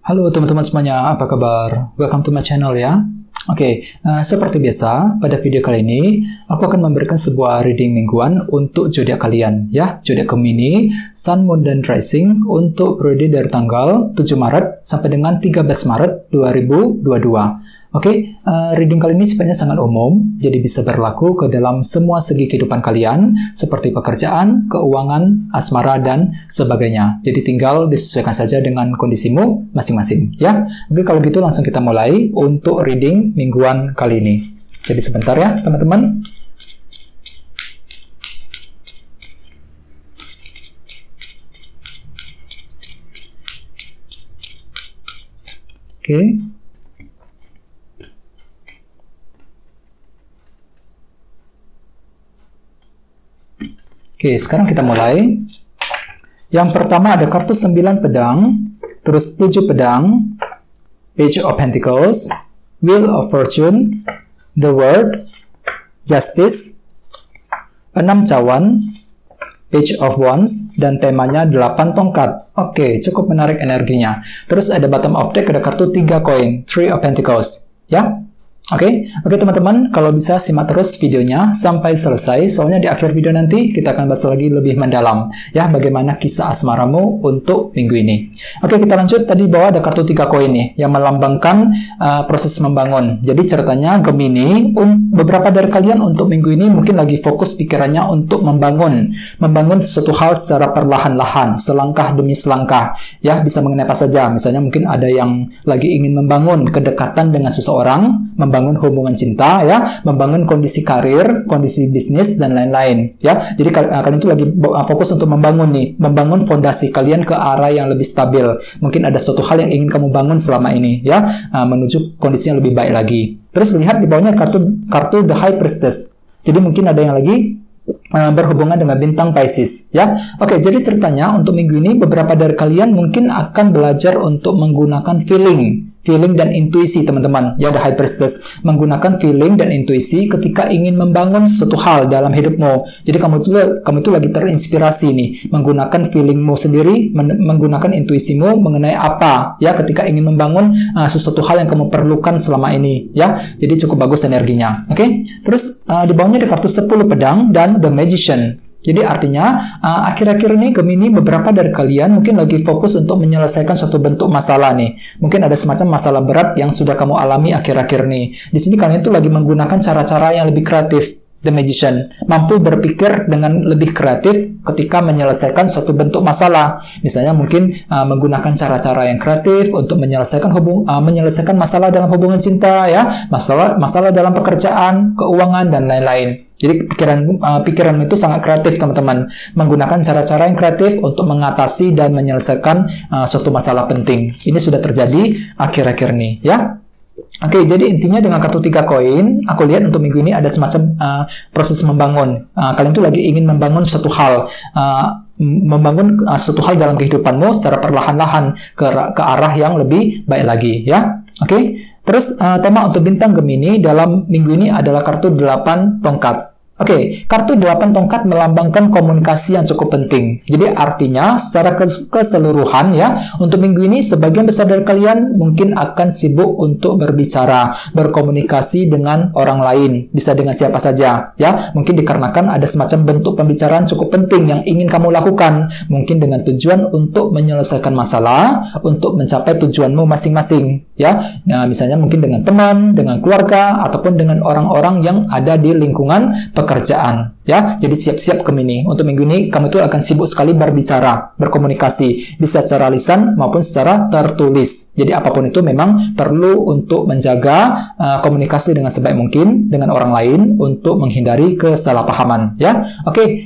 Halo teman-teman semuanya, apa kabar? Welcome to my channel ya. Seperti biasa, pada video kali ini, aku akan memberikan sebuah reading mingguan untuk zodiak kalian ya, zodiak Gemini, Sun, Moon, dan Rising untuk periode dari tanggal 7 Maret sampai dengan 13 Maret 2022. Reading kali ini sebenarnya sangat umum, jadi bisa berlaku ke dalam semua segi kehidupan kalian, seperti pekerjaan, keuangan, asmara, dan sebagainya. Jadi tinggal disesuaikan saja dengan kondisimu masing-masing, ya. Kalau gitu langsung kita mulai untuk reading mingguan kali ini. Jadi sebentar ya, teman-teman. Sekarang kita mulai. Yang pertama ada kartu 9 pedang, terus 7 pedang, Page of Pentacles, Wheel of Fortune, The World, Justice, 6 cawan, Page of Wands, dan temanya 8 tongkat. Cukup menarik energinya. Terus ada bottom of deck, ada kartu 3 koin, Three of Pentacles. Ya? Oke, teman-teman, kalau bisa simak terus videonya sampai selesai, soalnya di akhir video nanti kita akan bahas lagi lebih mendalam, ya, bagaimana kisah asmaramu untuk minggu ini. Kita lanjut. Tadi di bawah ada kartu 3 koin nih, yang melambangkan proses membangun. Jadi ceritanya Gemini, beberapa dari kalian untuk minggu ini mungkin lagi fokus pikirannya untuk membangun sesuatu hal secara perlahan-lahan, selangkah demi selangkah, ya, bisa mengenai apa saja. Misalnya mungkin ada yang lagi ingin membangun kedekatan dengan seseorang, membangun hubungan cinta, ya, membangun kondisi karir, kondisi bisnis, dan lain-lain, ya. Jadi kalian itu lagi fokus untuk membangun fondasi kalian ke arah yang lebih stabil. Mungkin ada suatu hal yang ingin kamu bangun selama ini, ya, menuju kondisi yang lebih baik lagi. Terus lihat di bawahnya kartu The High Priestess. Jadi mungkin ada yang lagi berhubungan dengan bintang Pisces, ya. Jadi ceritanya untuk minggu ini beberapa dari kalian mungkin akan belajar untuk menggunakan feeling dan intuisi, teman-teman. Ya, The High Priestess menggunakan feeling dan intuisi ketika ingin membangun suatu hal dalam hidupmu. Jadi kamu itu lagi terinspirasi nih, menggunakan feelingmu sendiri, menggunakan intuisimu mengenai apa, ya, ketika ingin membangun sesuatu hal yang kamu perlukan selama ini, ya. Jadi cukup bagus energinya. Terus di bawahnya ada kartu 10 pedang dan The Magician. Jadi artinya akhir-akhir ini Gemini, beberapa dari kalian mungkin lagi fokus untuk menyelesaikan suatu bentuk masalah nih. Mungkin ada semacam masalah berat yang sudah kamu alami akhir-akhir ini. Di sini kalian tuh lagi menggunakan cara-cara yang lebih kreatif. The Magician mampu berpikir dengan lebih kreatif ketika menyelesaikan suatu bentuk masalah. Misalnya mungkin menggunakan cara-cara yang kreatif untuk menyelesaikan masalah dalam hubungan cinta, ya, masalah dalam pekerjaan, keuangan, dan lain-lain. Jadi pikiranmu itu sangat kreatif, teman-teman. Menggunakan cara-cara yang kreatif untuk mengatasi dan menyelesaikan suatu masalah penting. Ini sudah terjadi akhir-akhir ini, ya. Jadi intinya dengan kartu 3 koin, aku lihat untuk minggu ini ada semacam proses membangun. Kalian tuh lagi ingin membangun suatu hal, suatu hal dalam kehidupanmu secara perlahan-lahan ke arah yang lebih baik lagi, ya. Terus tema untuk bintang Gemini dalam minggu ini adalah kartu 8 tongkat. Kartu 8 tongkat melambangkan komunikasi yang cukup penting. Jadi artinya secara keseluruhan, ya, untuk minggu ini sebagian besar dari kalian mungkin akan sibuk untuk berbicara, berkomunikasi dengan orang lain, bisa dengan siapa saja, ya. Mungkin dikarenakan ada semacam bentuk pembicaraan cukup penting yang ingin kamu lakukan, mungkin dengan tujuan untuk menyelesaikan masalah, untuk mencapai tujuanmu masing-masing, ya. Nah, misalnya mungkin dengan teman, dengan keluarga, ataupun dengan orang-orang yang ada di lingkungan pekerjaan, ya. Jadi siap-siap Gemini. Untuk minggu ini kamu itu akan sibuk sekali berbicara, berkomunikasi, bisa secara lisan maupun secara tertulis. Jadi apapun itu memang perlu untuk menjaga komunikasi dengan sebaik mungkin dengan orang lain untuk menghindari kesalahpahaman, ya.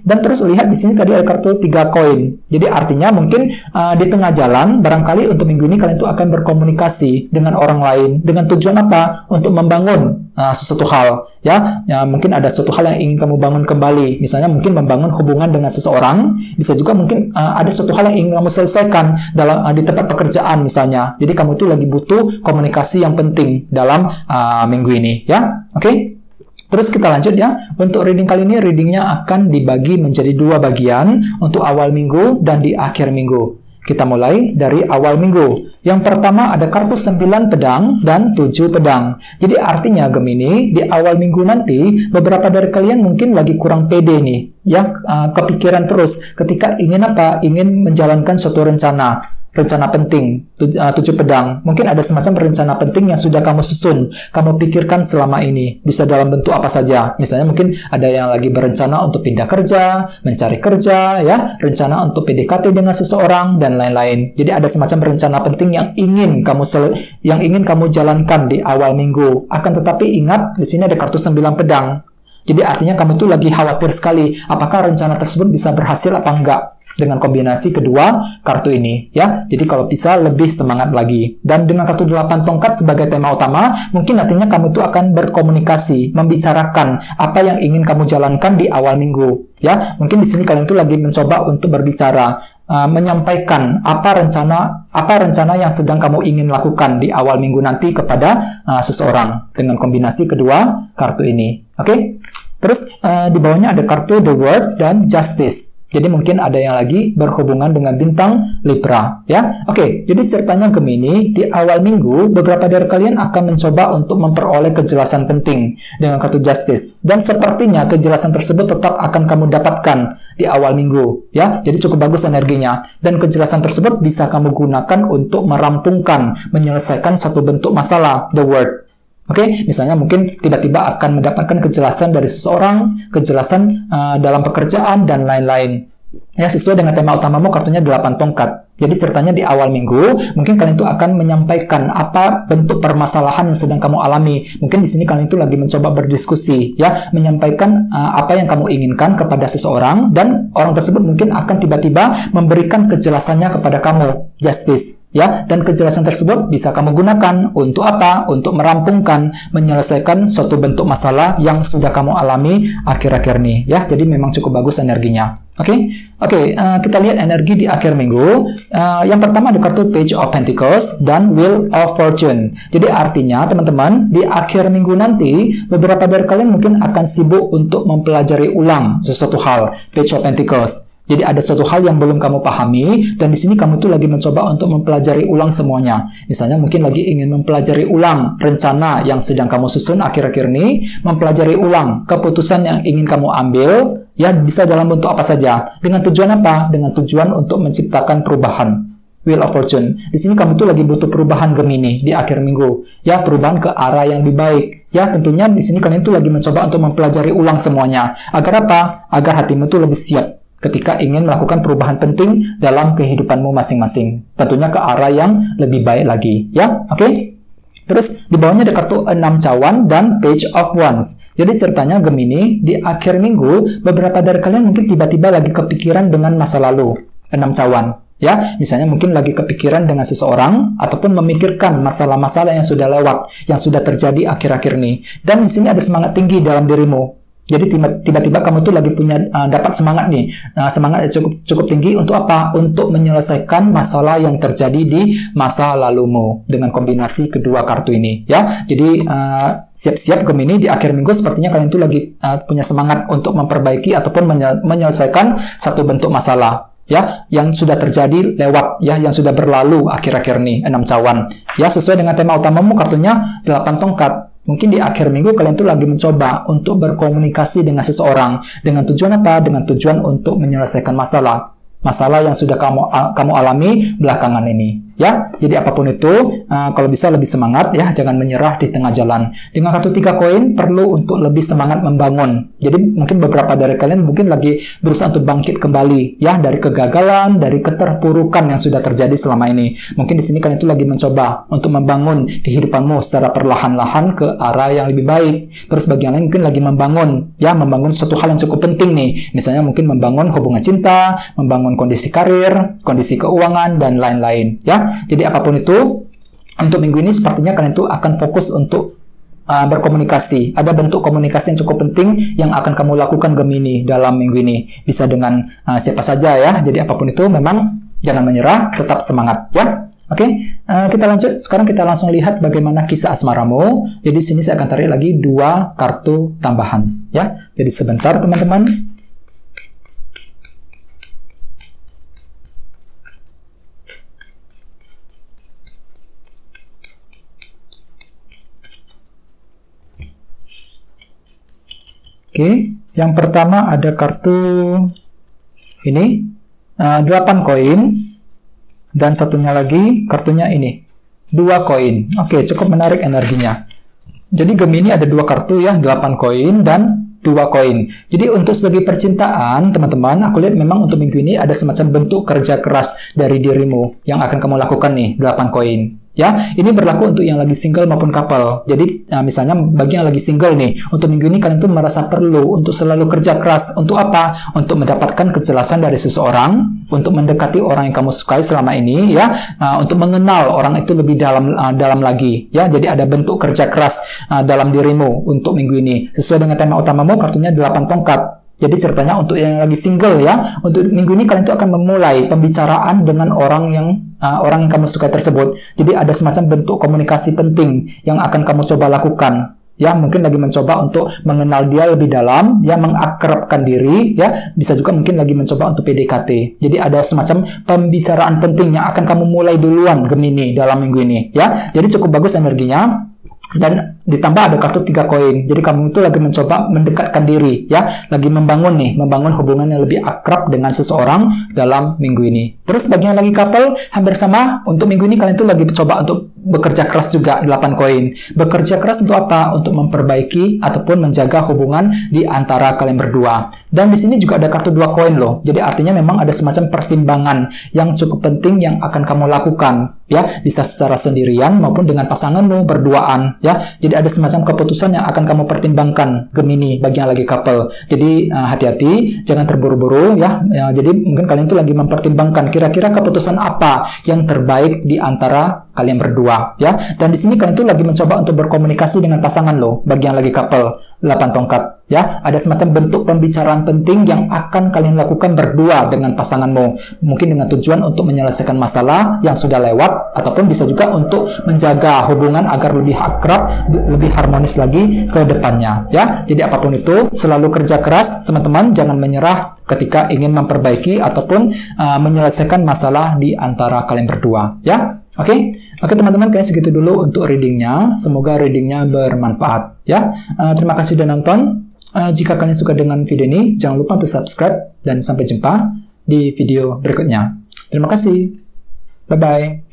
Dan terus lihat di sini tadi ada kartu 3 koin. Jadi artinya mungkin di tengah jalan barangkali untuk minggu ini kalian itu akan berkomunikasi dengan orang lain dengan tujuan apa? Untuk membangun sesuatu hal, ya. Mungkin ada sesuatu hal yang ingin kamu bangun kembali. Misalnya mungkin membangun hubungan dengan seseorang, bisa juga mungkin ada sesuatu hal yang ingin kamu selesaikan di tempat pekerjaan misalnya. Jadi kamu itu lagi butuh komunikasi yang penting dalam minggu ini, ya. Terus kita lanjut, ya. Untuk reading kali ini, readingnya akan dibagi menjadi 2 bagian untuk awal minggu dan di akhir minggu. Kita mulai dari awal minggu. Yang pertama ada kartu 9 pedang dan 7 pedang. Jadi artinya Gemini, di awal minggu nanti, beberapa dari kalian mungkin lagi kurang pede nih. Ya, kepikiran terus ketika ingin apa? Ingin menjalankan suatu rencana penting, 7 pedang. Mungkin ada semacam rencana penting yang sudah kamu susun, kamu pikirkan selama ini. Bisa dalam bentuk apa saja. Misalnya mungkin ada yang lagi berencana untuk pindah kerja, mencari kerja, ya, rencana untuk PDKT dengan seseorang, dan lain-lain. Jadi ada semacam rencana penting yang ingin kamu jalankan di awal minggu. Akan tetapi ingat, di sini ada kartu 9 pedang. Jadi artinya kamu tuh lagi khawatir sekali apakah rencana tersebut bisa berhasil apa enggak dengan kombinasi kedua kartu ini, ya. Jadi kalau bisa lebih semangat lagi. Dan dengan kartu 8 tongkat sebagai tema utama, mungkin nantinya kamu tuh akan berkomunikasi, membicarakan apa yang ingin kamu jalankan di awal minggu, ya. Mungkin di sini kalian tuh lagi mencoba untuk berbicara, menyampaikan apa rencana yang sedang kamu ingin lakukan di awal minggu nanti kepada seseorang dengan kombinasi kedua kartu ini. Oke? Terus di bawahnya ada kartu The World dan Justice. Jadi mungkin ada yang lagi berhubungan dengan bintang Libra, ya. Oke, jadi ceritanya Gemini, di awal minggu beberapa dari kalian akan mencoba untuk memperoleh kejelasan penting dengan kartu Justice. Dan sepertinya kejelasan tersebut tetap akan kamu dapatkan di awal minggu, ya. Jadi cukup bagus energinya. Dan kejelasan tersebut bisa kamu gunakan untuk merampungkan, menyelesaikan satu bentuk masalah, The World. Oke, misalnya mungkin tiba-tiba akan mendapatkan kejelasan dari seseorang, kejelasan dalam pekerjaan, dan lain-lain. Ya, sesuai dengan tema utamamu, kartunya 8 tongkat. Jadi ceritanya di awal minggu, mungkin kalian itu akan menyampaikan apa bentuk permasalahan yang sedang kamu alami. Mungkin di sini kalian itu lagi mencoba berdiskusi, ya, menyampaikan apa yang kamu inginkan kepada seseorang, dan orang tersebut mungkin akan tiba-tiba memberikan kejelasannya kepada kamu, Justice, ya. Dan kejelasan tersebut bisa kamu gunakan untuk apa? Untuk merampungkan, menyelesaikan suatu bentuk masalah yang sudah kamu alami akhir-akhir ini, ya. Jadi memang cukup bagus energinya. Oke, kita lihat energi di akhir minggu. Yang pertama ada kartu Page of Pentacles dan Wheel of Fortune. Jadi artinya teman-teman, di akhir minggu nanti beberapa dari kalian mungkin akan sibuk untuk mempelajari ulang sesuatu hal, Page of Pentacles. Jadi ada suatu hal yang belum kamu pahami, dan di sini kamu tuh lagi mencoba untuk mempelajari ulang semuanya. Misalnya mungkin lagi ingin mempelajari ulang rencana yang sedang kamu susun akhir-akhir ini, mempelajari ulang keputusan yang ingin kamu ambil, ya, bisa dalam bentuk apa saja. Dengan tujuan apa? Dengan tujuan untuk menciptakan perubahan. Wheel of Fortune. Di sini kamu tuh lagi butuh perubahan Gemini di akhir minggu, ya, perubahan ke arah yang lebih baik. Ya, tentunya di sini kalian tuh lagi mencoba untuk mempelajari ulang semuanya. Agar apa? Agar hatimu tuh lebih siap ketika ingin melakukan perubahan penting dalam kehidupanmu masing-masing. Tentunya ke arah yang lebih baik lagi, ya. Oke? Terus di bawahnya ada kartu 6 cawan dan Page of Wands. Jadi ceritanya Gemini, di akhir minggu beberapa dari kalian mungkin tiba-tiba lagi kepikiran dengan masa lalu. 6 cawan, ya. Misalnya mungkin lagi kepikiran dengan seseorang ataupun memikirkan masalah-masalah yang sudah lewat, yang sudah terjadi akhir-akhir ini. Dan di sini ada semangat tinggi dalam dirimu. Jadi tiba-tiba kamu tuh lagi punya dapat semangat nih, semangat cukup tinggi untuk apa? Untuk menyelesaikan masalah yang terjadi di masa lalumu dengan kombinasi kedua kartu ini, ya. Jadi siap-siap Gemini, di akhir minggu sepertinya kalian tuh lagi punya semangat untuk memperbaiki ataupun menyelesaikan satu bentuk masalah, ya, yang sudah terjadi lewat, ya, yang sudah berlalu akhir-akhir ini, 6 cawan. Ya, sesuai dengan tema utamamu, kartunya 8 tongkat. Mungkin di akhir minggu kalian tuh lagi mencoba untuk berkomunikasi dengan seseorang. Dengan tujuan apa? Dengan tujuan untuk menyelesaikan masalah yang sudah kamu alami belakangan ini, ya. Jadi apapun itu, kalau bisa lebih semangat, ya, jangan menyerah di tengah jalan. Dengan kartu 3 koin perlu untuk lebih semangat membangun. Jadi mungkin beberapa dari kalian mungkin lagi berusaha untuk bangkit kembali, ya, dari kegagalan, dari keterpurukan yang sudah terjadi selama ini. Mungkin di sini kalian itu lagi mencoba untuk membangun kehidupanmu secara perlahan-lahan ke arah yang lebih baik. Terus bagi yang lain mungkin lagi membangun, ya, membangun suatu hal yang cukup penting nih. Misalnya mungkin membangun hubungan cinta, membangun kondisi karir, kondisi keuangan, dan lain-lain, ya. Jadi apapun itu, untuk minggu ini sepertinya kalian itu akan fokus untuk berkomunikasi. Ada bentuk komunikasi yang cukup penting yang akan kamu lakukan Gemini dalam minggu ini. Bisa dengan siapa saja, ya. Jadi apapun itu memang jangan menyerah, tetap semangat, ya. Oke, kita lanjut. Sekarang kita langsung lihat bagaimana kisah asmaramu. Jadi sini saya akan tarik lagi 2 kartu tambahan, ya. Jadi sebentar teman-teman. Oke, yang pertama ada kartu ini 8 koin, dan satunya lagi kartunya ini 2 koin. Oke, cukup menarik energinya. Jadi Gemini ada 2 kartu ya, 8 koin dan 2 koin. Jadi untuk segi percintaan, teman-teman, aku lihat memang untuk minggu ini ada semacam bentuk kerja keras dari dirimu yang akan kamu lakukan nih, 8 koin. Ya, ini berlaku untuk yang lagi single maupun couple. Jadi, misalnya bagi yang lagi single nih, untuk minggu ini kalian tuh merasa perlu untuk selalu kerja keras. Untuk apa? Untuk mendapatkan kejelasan dari seseorang, untuk mendekati orang yang kamu sukai selama ini, ya, untuk mengenal orang itu lebih dalam lagi. Ya, jadi ada bentuk kerja keras dalam dirimu untuk minggu ini. Sesuai dengan tema utamamu, kartunya 8 tongkat. Jadi ceritanya untuk yang lagi single ya, untuk minggu ini kalian tuh akan memulai pembicaraan dengan orang yang kamu suka tersebut. Jadi ada semacam bentuk komunikasi penting yang akan kamu coba lakukan. Ya, mungkin lagi mencoba untuk mengenal dia lebih dalam, ya, mengakrabkan diri, ya, bisa juga mungkin lagi mencoba untuk PDKT. Jadi ada semacam pembicaraan penting yang akan kamu mulai duluan Gemini dalam minggu ini, ya. Jadi cukup bagus energinya. Dan ditambah ada kartu 3 koin. Jadi kamu itu lagi mencoba mendekatkan diri, ya, lagi membangun hubungan yang lebih akrab dengan seseorang dalam minggu ini. Terus bagi yang lagi couple, hampir sama. Untuk minggu ini kalian tuh lagi coba untuk bekerja keras juga, 8 koin. Bekerja keras untuk apa? Untuk memperbaiki ataupun menjaga hubungan di antara kalian berdua. Dan di sini juga ada kartu 2 koin loh. Jadi artinya memang ada semacam pertimbangan yang cukup penting yang akan kamu lakukan, ya, bisa secara sendirian maupun dengan pasanganmu berduaan, ya. Jadi ada semacam keputusan yang akan kamu pertimbangkan Gemini bagi yang lagi couple. Jadi hati-hati, jangan terburu-buru, ya. Jadi mungkin kalian tuh lagi mempertimbangkan kira-kira keputusan apa yang terbaik di antara kalian berdua, ya. Dan di sini kalian tuh lagi mencoba untuk berkomunikasi dengan pasangan loh bagi yang lagi couple. 8 tongkat, ya. Ada semacam bentuk pembicaraan penting yang akan kalian lakukan berdua dengan pasanganmu. Mungkin dengan tujuan untuk menyelesaikan masalah yang sudah lewat, ataupun bisa juga untuk menjaga hubungan agar lebih akrab, lebih harmonis lagi ke depannya, ya. Jadi apapun itu, selalu kerja keras, teman-teman. Jangan menyerah ketika ingin memperbaiki ataupun menyelesaikan masalah di antara kalian berdua, ya. Oke, teman-teman, kayak segitu dulu untuk readingnya. Semoga readingnya bermanfaat, ya. Terima kasih sudah nonton. Jika kalian suka dengan video ini, jangan lupa untuk subscribe dan sampai jumpa di video berikutnya. Terima kasih. Bye-bye.